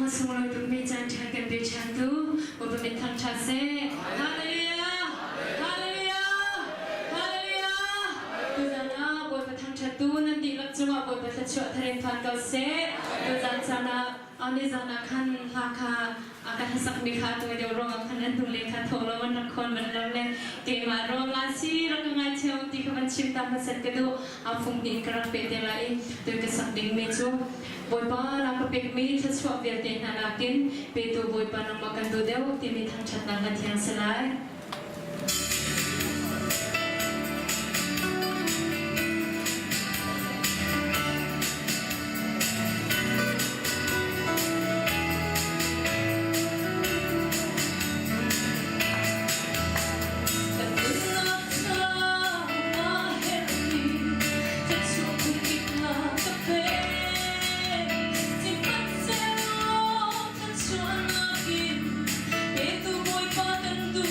semua untuk menjanjikan bersatu untuk mentanam haleluya haleluya haleluya Tuhan buat petang satu nanti cuma buat petang satu terempat kau Tuhan sana ini sana kan laka akan hasak mikha tu dia orang akan nanti lekha tolong nakon menolak kemaro lasi orang ngaji untuk kawan cinta pasal kedu afung di kerap bete lain tu kesak ding meju boy pa laka pek mi sesuatu bete nalakin betu boy pa nama kan tu dia waktu mi thang chat nak yang selai Itu boy pa tentu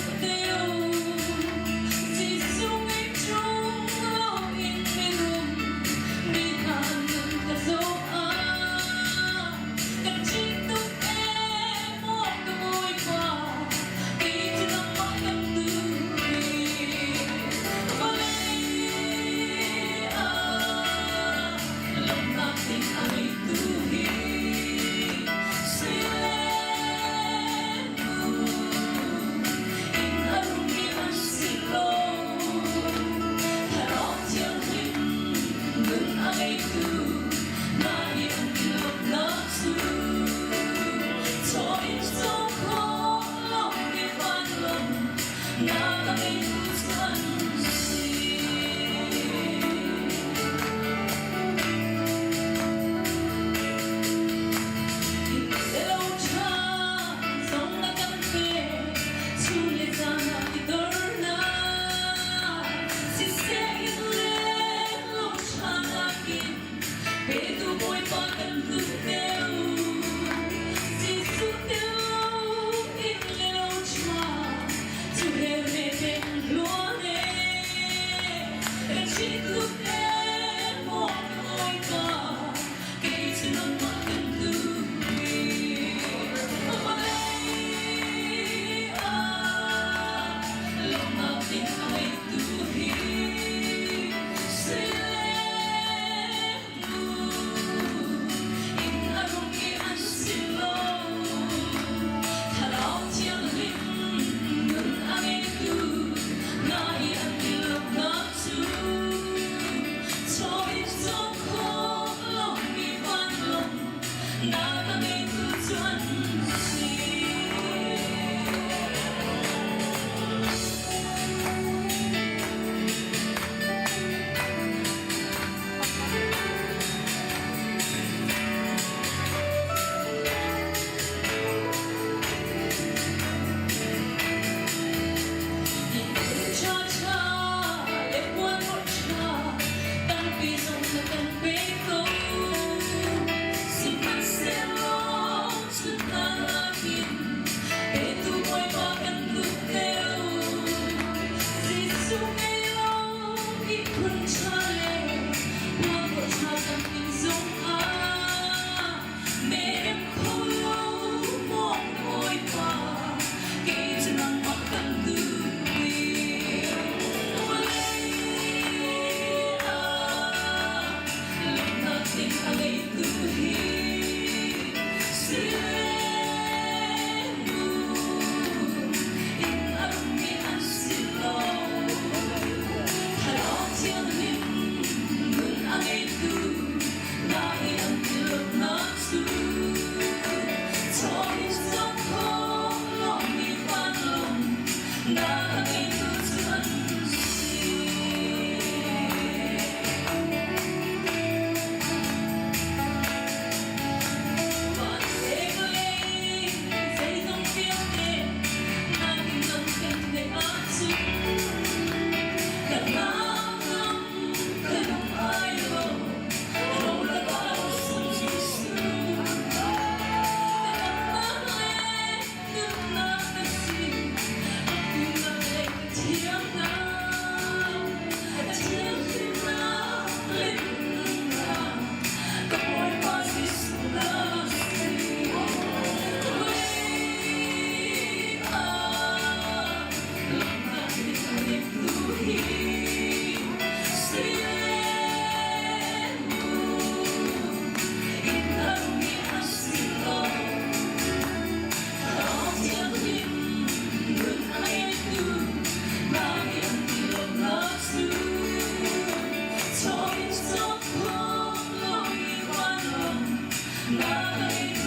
Hallelujah.